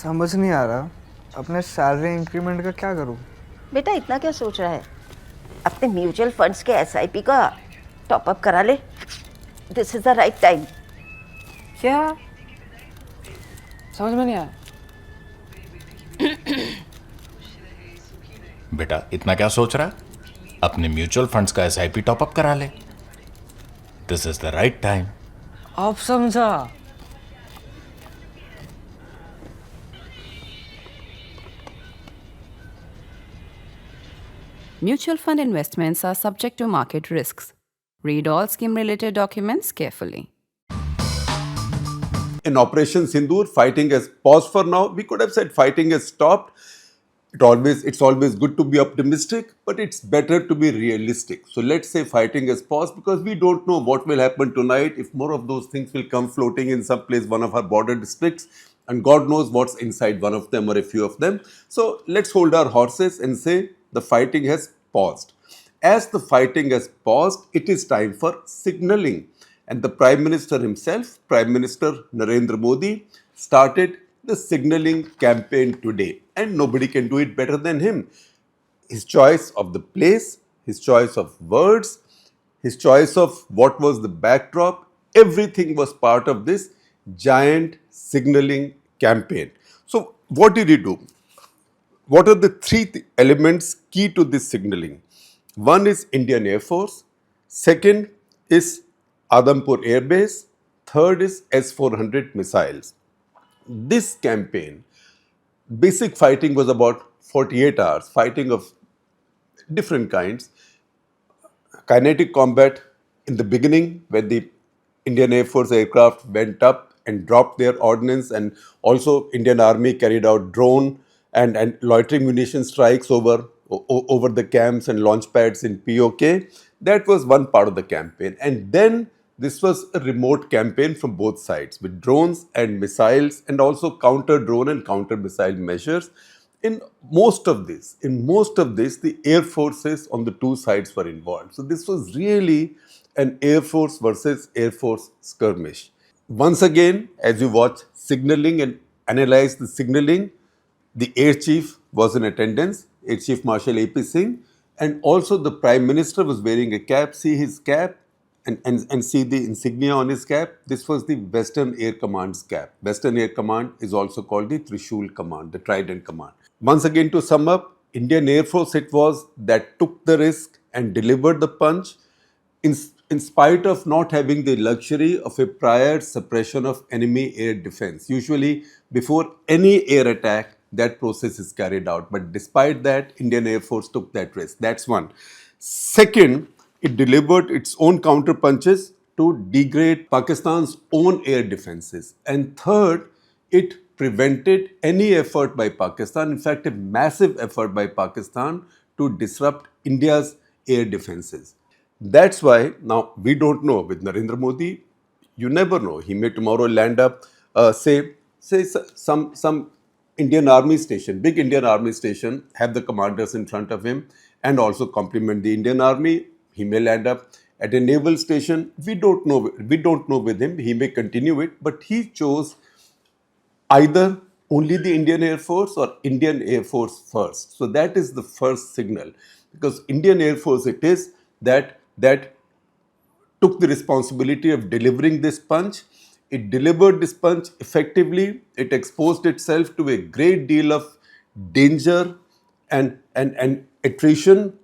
समझ नहीं आ रहा अपने सैलरी इंक्रीमेंट का क्या करूं। बेटा इतना क्या सोच रहा है, अपने म्यूचुअल फंड्स के एसआईपी का टॉपअप करा ले। This is the right time. क्या समझ में नहीं आया। बेटा इतना क्या सोच रहा है, अपने म्यूचुअल फंड्स का एसआईपी टॉपअप करा ले। This is the right time. अब समझा। Mutual fund investments are subject to market risks. Read all scheme-related documents carefully. In Operation Sindoor, fighting has paused for now. We could have said fighting has stopped. It's always good to be optimistic, but it's better to be realistic. So let's say fighting has paused because we don't know what will happen tonight, if more of those things will come floating in some place, one of our border districts, and God knows what's inside one of them or a few of them. So let's hold our horses and say the fighting has paused. As the fighting has paused, it is time for signalling. And the Prime Minister himself, Prime Minister Narendra Modi, started the signalling campaign today. And nobody can do it better than him. His choice of the place, his choice of words, his choice of what was the backdrop, everything was part of this giant signalling campaign. So what did he do? What are the three elements key to this signalling? One is Indian Air Force. Second is Adampur airbase. Third is S-400 missiles. This campaign, basic fighting was about 48 hours, fighting of different kinds. Kinetic combat in the beginning when the Indian Air Force aircraft went up and dropped their ordnance, and also Indian Army carried out drone and loitering munition strikes over the camps and launch pads in POK. That was one part of the campaign. And then this was a remote campaign from both sides with drones and missiles and also counter drone and counter missile measures. In most of this, the air forces on the two sides were involved. So this was really an Air Force versus Air Force skirmish. Once again, as you watch signaling and analyze the signaling, the Air Chief was in attendance, Air Chief Marshal AP Singh, and also the Prime Minister was wearing a cap. See his cap and see the insignia on his cap. This was the Western Air Command's cap. Western Air Command is also called the Trishul Command, the Trident Command. Once again, to sum up, Indian Air Force it was that took the risk and delivered the punch in spite of not having the luxury of a prior suppression of enemy air defense. Usually, before any air attack, that process is carried out. But despite that, Indian Air Force took that risk. That's one. Second, it delivered its own counter punches to degrade Pakistan's own air defenses. And third, it prevented any effort by Pakistan, in fact, a massive effort by Pakistan to disrupt India's air defenses. That's why now we don't know with Narendra Modi, you never know. He may tomorrow land up, say some Indian Army station, big Indian Army station, have the commanders in front of him and also compliment the Indian Army. He may land up at a naval station. We don't know with him. He may continue it, but he chose either only the Indian Air Force or Indian Air Force first. So that is the first signal, because Indian Air Force it is that took the responsibility of delivering this punch. It delivered this punch effectively. It exposed itself to a great deal of danger and attrition,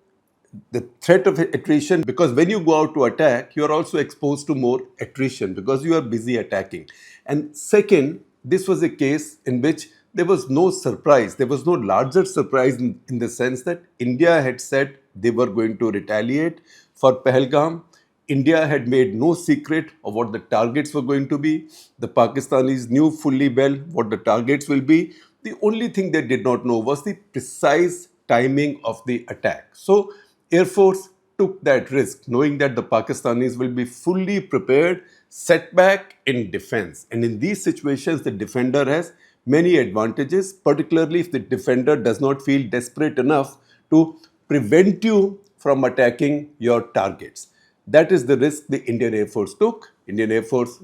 the threat of attrition, because when you go out to attack, you are also exposed to more attrition because you are busy attacking. And second, this was a case in which there was no surprise. There was no larger surprise in the sense that India had said they were going to retaliate for Pahalgam. India had made no secret of what the targets were going to be. The Pakistanis knew fully well what the targets will be. The only thing they did not know was the precise timing of the attack. So Air Force took that risk, knowing that the Pakistanis will be fully prepared, set back in defense. And in these situations, the defender has many advantages, particularly if the defender does not feel desperate enough to prevent you from attacking your targets. That is the risk the Indian Air Force took. Indian Air Force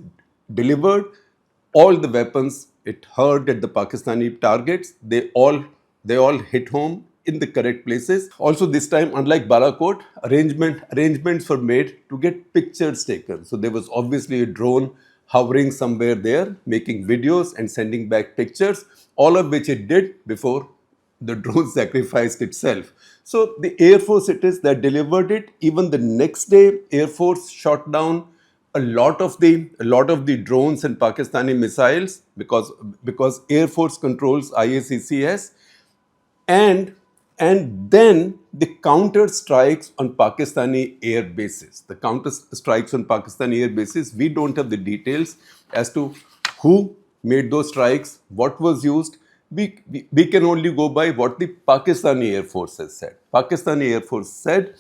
delivered all the weapons it heard at the Pakistani targets. They all hit home in the correct places. Also this time, unlike Balakot, arrangements were made to get pictures taken. So there was obviously a drone hovering somewhere there, making videos and sending back pictures, all of which it did before the drone sacrificed itself. So the Air Force it is that delivered it. Even the next day, Air Force shot down a lot of the drones and Pakistani missiles because Air Force controls IACCS, and then the counter strikes on Pakistani air bases. The counter strikes on Pakistani air bases. We don't have the details as to who made those strikes, what was used. We can only go by what the Pakistani Air Force has said. Pakistani Air Force said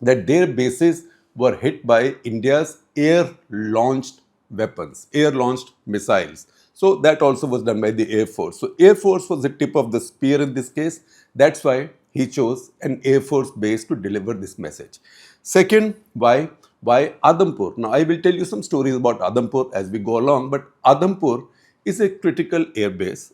that their bases were hit by India's air-launched weapons, air-launched missiles. So that also was done by the Air Force. So Air Force was the tip of the spear in this case. That's why he chose an Air Force base to deliver this message. Second, why Adampur? Now I will tell you some stories about Adampur as we go along, but Adampur is a critical air base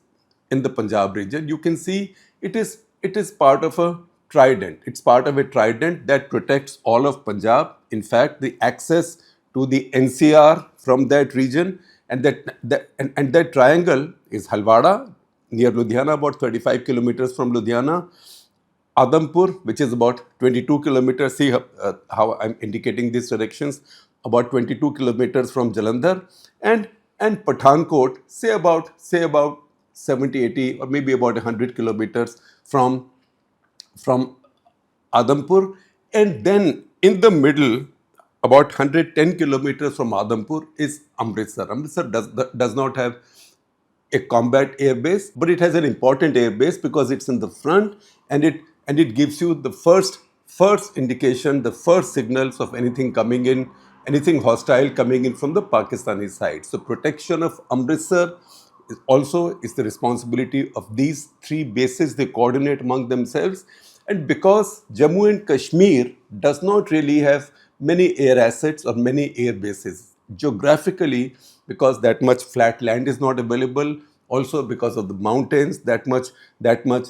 in the Punjab region. You can see it is part of a trident. It's part of a trident that protects all of Punjab. In fact, the access to the NCR from that region, and that triangle is Halwada near Ludhiana, about 35 kilometers from Ludhiana. Adampur, which is about 22 kilometers, see how I'm indicating these directions, about 22 kilometers from Jalandhar, and Pathankot, say about 70, 80, or maybe about 100 kilometers from Adampur. And then in the middle, about 110 kilometers from Adampur, is Amritsar. Amritsar does not have a combat air base, but it has an important air base because it's in the front, and it gives you the first indication, the first signals of anything coming in, anything hostile coming in from the Pakistani side. So protection of Amritsar is the responsibility of these three bases. They coordinate among themselves. And because Jammu and Kashmir does not really have many air assets or many air bases, geographically, because that much flat land is not available, also because of the mountains, that much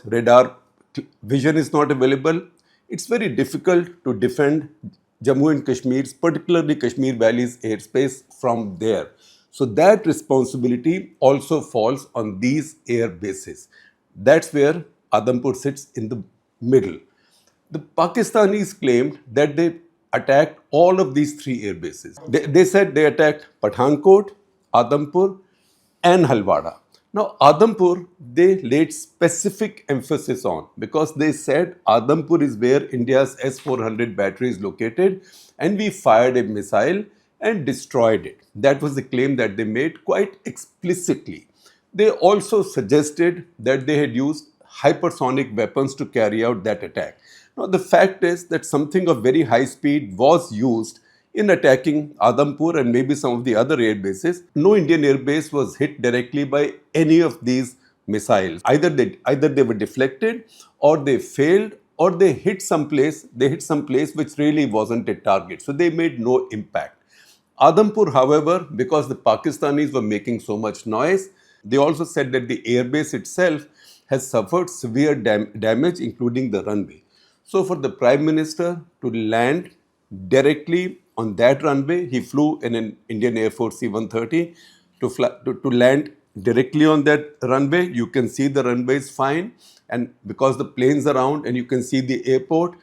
radar vision is not available, it's very difficult to defend Jammu and Kashmir's, particularly Kashmir Valley's airspace from there. So that responsibility also falls on these air bases. That's where Adampur sits in the middle. The Pakistanis claimed that they attacked all of these three air bases. They said they attacked Pathankot, Adampur, and Halwada. Now, Adampur, they laid specific emphasis on, because they said Adampur is where India's S-400 battery is located, and we fired a missile and destroyed it. That was the claim that they made quite explicitly. They also suggested that they had used hypersonic weapons to carry out that attack. Now, the fact is that something of very high speed was used in attacking Adampur and maybe some of the other air bases. No Indian air base was hit directly by any of these missiles. Either they were deflected, or they failed, or they hit some place which really wasn't a target. So they made no impact. Adampur, however, because the Pakistanis were making so much noise, they also said that the airbase itself has suffered severe damage, including the runway. So for the Prime Minister to land directly on that runway, he flew in an Indian Air Force C-130 to land directly on that runway. You can see the runway is fine, and because the planes are around and you can see the airbase,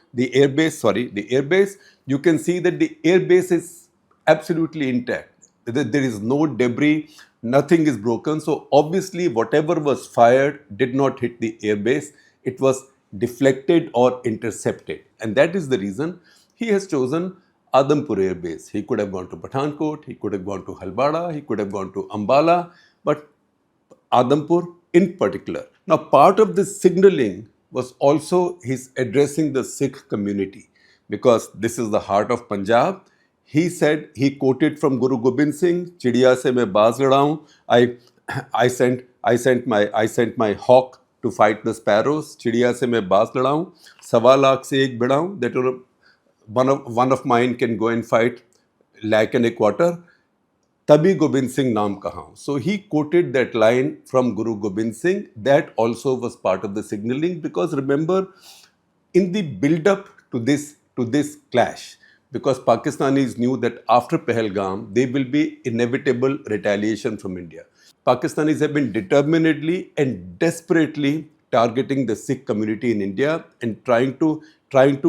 you can see that the airbase is absolutely intact. There is no debris, nothing is broken. So obviously whatever was fired did not hit the airbase. It was deflected or intercepted. And that is the reason he has chosen Adampur Air Base. He could have gone to Pathankot, he could have gone to Halwada, he could have gone to Ambala, but Adampur in particular. Now, part of this signaling was also his addressing the Sikh community, because this is the heart of Punjab. He said, he quoted from Guru Gobind Singh, "Chidiya se main baaz ladaun." I sent my hawk to fight the sparrows. "Chidiya se main baaz ladaun. Sawa lakh se ek bidaun." That one of mine can go and fight lakh and a quarter. Tabhi Gobind Singh naam kahan. So he quoted that line from Guru Gobind Singh. That also was part of the signaling, because remember, in the build-up to this clash, because Pakistanis knew that after Pahalgam there will be inevitable retaliation from India. Pakistanis have been determinedly and desperately targeting the Sikh community in India and trying to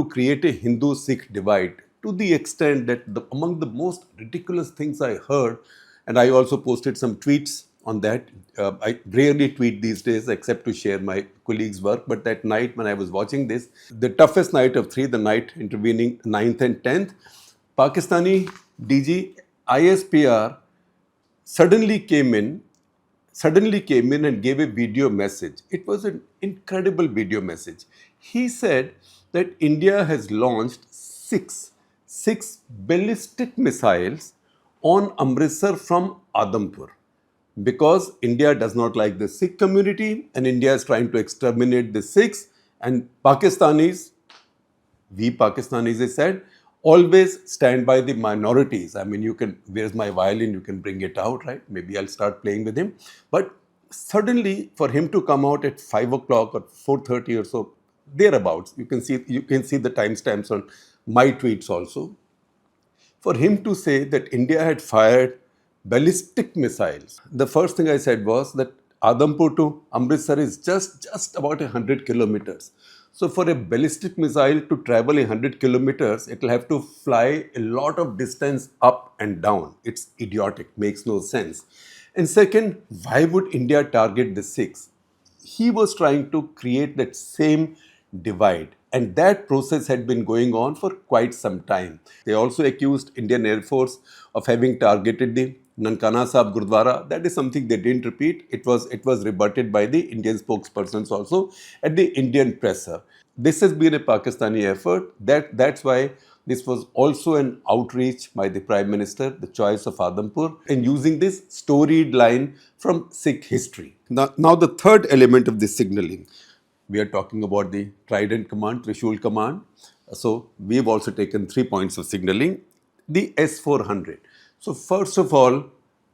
create a Hindu-Sikh divide, to the extent that among the most ridiculous things I heard, and I also posted some tweets on that. I rarely tweet these days except to share my colleagues' work. But that night when I was watching this, the toughest night of three, the night intervening 9th and 10th, Pakistani DG ISPR suddenly came in and gave a video message. It was an incredible video message. He said that India has launched six ballistic missiles on Amritsar from Adampur, because India does not like the Sikh community and India is trying to exterminate the Sikhs, and we Pakistanis, he said, always stand by the minorities. I mean, where's my violin? You can bring it out, right? Maybe I'll start playing with him. But suddenly, for him to come out at 5 o'clock or 4:30 or so, thereabouts, you can see the timestamps on my tweets also. For him to say that India had fired ballistic missiles, the first thing I said was that Adampur to Amritsar is just about 100 kilometers. So for a ballistic missile to travel 100 kilometers, it will have to fly a lot of distance up and down. It's idiotic, makes no sense. And second, why would India target the Sikhs? He was trying to create that same divide. And that process had been going on for quite some time. They also accused Indian Air Force of having targeted the Nankana Sahib Gurdwara. That is something they didn't repeat. It was rebutted by the Indian spokespersons also at the Indian presser. This has been a Pakistani effort. That's why this was also an outreach by the Prime Minister, the choice of Adampur, and using this storied line from Sikh history. Now the third element of this signaling. We are talking about the Trident Command, Trishul Command. So we've also taken 3 points of signaling. The S-400. So first of all,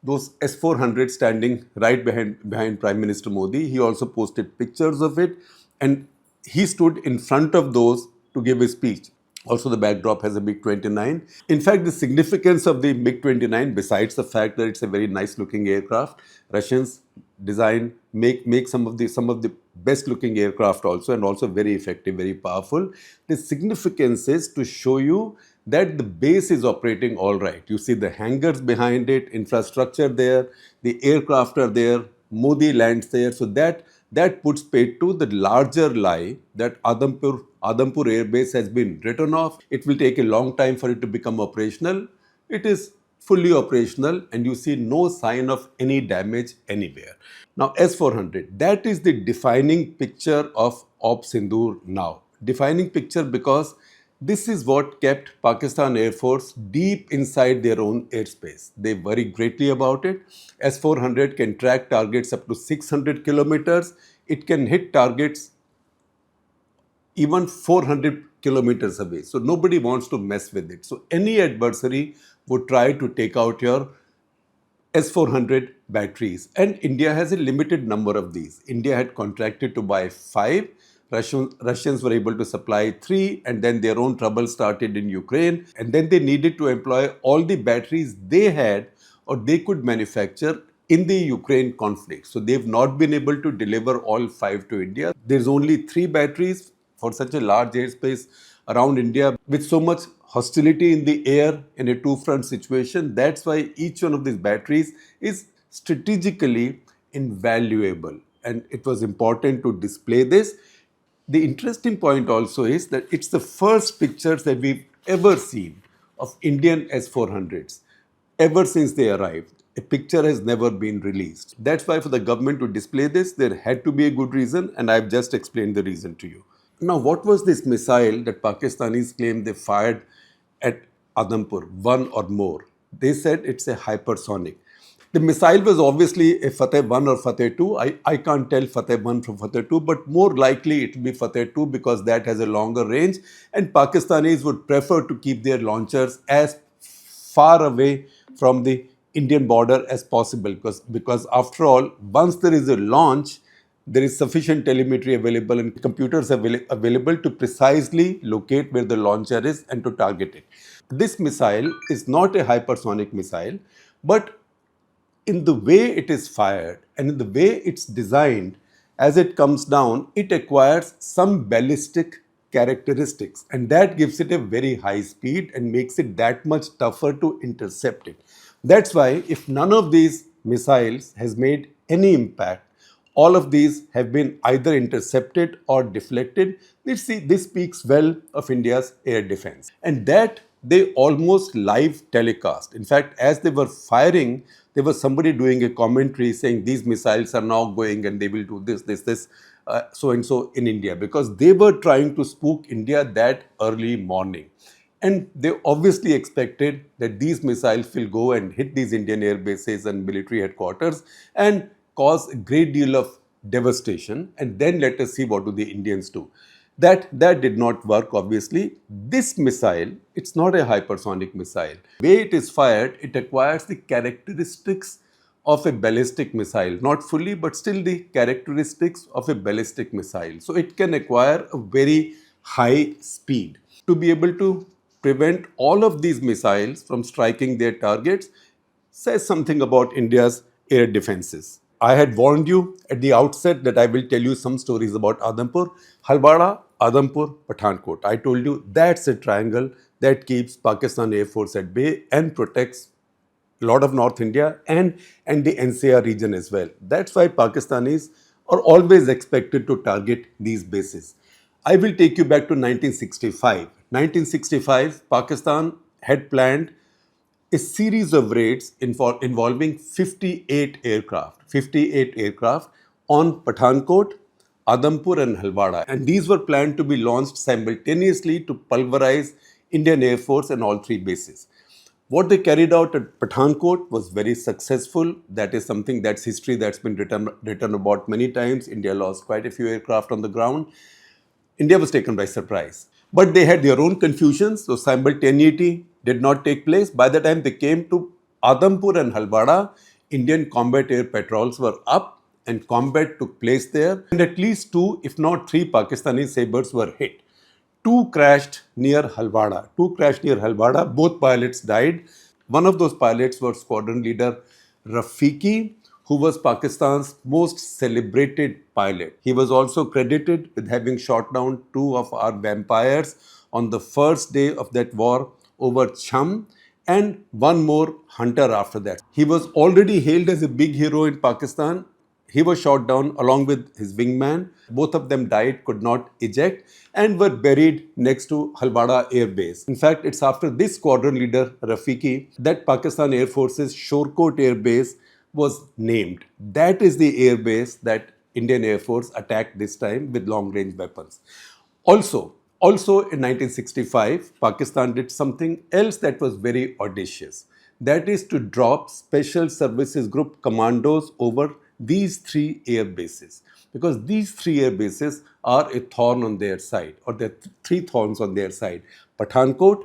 those S-400 standing right behind Prime Minister Modi, he also posted pictures of it, and he stood in front of those to give a speech. Also, the backdrop has a MiG-29. In fact, the significance of the MiG-29, besides the fact that it's a very nice-looking aircraft, Russians make some of the best-looking aircraft also, and also very effective, very powerful. The significance is to show you that the base is operating all right. You see the hangars behind it, infrastructure there, the aircraft are there, Modi lands there. So that puts paid to the larger lie that Adampur airbase has been written off. It will take a long time for it to become operational. It is fully operational and you see no sign of any damage anywhere. Now S-400, that is the defining picture of Op Sindoor now. Defining picture because this is what kept Pakistan Air Force deep inside their own airspace. They worry greatly about it. S-400 can track targets up to 600 kilometers. It can hit targets even 400 kilometers away. So nobody wants to mess with it. So any adversary would try to take out your S-400 batteries. And India has a limited number of these. India had contracted to buy 5. Russians were able to supply 3, and then their own trouble started in Ukraine. And then they needed to employ all the batteries they had or they could manufacture in the Ukraine conflict. So they've not been able to deliver all 5 to India. There's only 3 batteries for such a large airspace around India with so much hostility in the air in a two-front situation. That's why each one of these batteries is strategically invaluable. And it was important to display this. The interesting point also is that it's the first pictures that we've ever seen of Indian S-400s ever since they arrived. A picture has never been released. That's why for the government to display this, there had to be a good reason, and I've just explained the reason to you. Now, what was this missile that Pakistanis claim they fired at Adampur, one or more? They said it's a hypersonic. The missile was obviously a Fateh 1 or Fateh 2. I can't tell Fateh 1 from Fateh 2, but more likely it will be Fateh 2 because that has a longer range, and Pakistanis would prefer to keep their launchers as far away from the Indian border as possible because after all, once there is a launch, there is sufficient telemetry available and computers available to precisely locate where the launcher is and to target it. This missile is not a hypersonic missile, but in the way it is fired and in the way it's designed, as it comes down, it acquires some ballistic characteristics, and that gives it a very high speed and makes it that much tougher to intercept it. That's why if none of these missiles has made any impact, all of these have been either intercepted or deflected. This speaks well of India's air defense. And that they almost live telecast. In fact, as they were firing, there was somebody doing a commentary saying these missiles are now going and they will do this, so and so in India, because they were trying to spook India that early morning. And they obviously expected that these missiles will go and hit these Indian air bases and military headquarters and cause a great deal of devastation. And then let us see what do the Indians do. That did not work, obviously. This missile, it's not a hypersonic missile. The way it is fired, it acquires the characteristics of a ballistic missile. Not fully, but still the characteristics of a ballistic missile. So it can acquire a very high speed. To be able to prevent all of these missiles from striking their targets says something about India's air defenses. I had warned you at the outset that I will tell you some stories about Adampur, Halwara, Adampur, Pathankot. I told you that's a triangle that keeps Pakistan Air Force at bay and protects a lot of North India and the NCR region as well. That's why Pakistanis are always expected to target these bases. I will take you back to 1965. 1965, Pakistan had planned a series of raids involving 58 aircraft on Pathankot, Adampur and Halwara. And these were planned to be launched simultaneously to pulverize Indian Air Force and all three bases. What they carried out at Pathankot was very successful. That is something that's history that's been written about many times. India lost quite a few aircraft on the ground. India was taken by surprise. But they had their own confusions, so simultaneity did not take place. By the time they came to Adampur and Halwara, Indian combat air patrols were up and combat took place there. And at least 2, if not 3 Pakistani sabres were hit. 2 crashed near Halwara. Both pilots died. One of those pilots was squadron leader Rafiqi, who was Pakistan's most celebrated pilot. He was also credited with having shot down 2 of our vampires on the first day of that war over Cham, and 1 more hunter after that. He was already hailed as a big hero in Pakistan. He was shot down along with his wingman. Both of them died, could not eject, and were buried next to Halwara Air Base. In fact, it's after this squadron leader, Rafiqi, that Pakistan Air Force's Shorkot Air Base was named. That is the air base that Indian Air Force attacked this time with long-range weapons. Also in 1965, Pakistan did something else that was very audacious. That is to drop Special Services Group commandos over these 3 air bases. Because these 3 air bases are a thorn on their side, or there are 3 thorns on their side. Pathankot,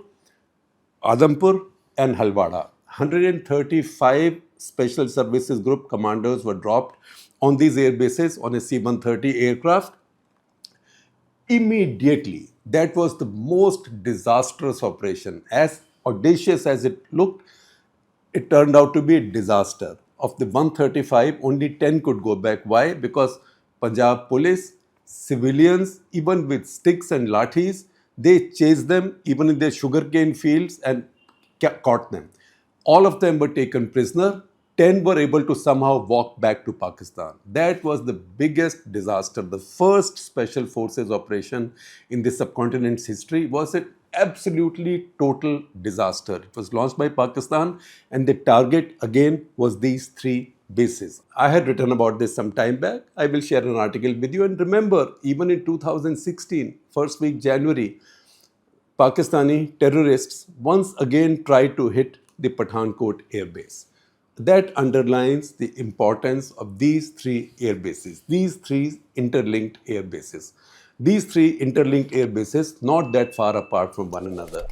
Adampur and Halwara. 135 Special Services Group commanders were dropped on these air bases on a C-130 aircraft. Immediately, that was the most disastrous operation. As audacious as it looked, it turned out to be a disaster. Of the 135, only 10 could go back. Why? Because Punjab police, civilians, even with sticks and lathis, they chased them even in their sugarcane fields and caught them. All of them were taken prisoner. 10 were able to somehow walk back to Pakistan. That was the biggest disaster. The first special forces operation in the subcontinent's history was an absolutely total disaster. It was launched by Pakistan, and the target again was these 3 bases. I had written about this some time back. I will share an article with you. And remember, even in 2016, first week January, Pakistani terrorists once again tried to hit the Pathankot air base. That underlines the importance of these 3 air bases, these 3 interlinked air bases. These 3 interlinked air bases, not that far apart from one another.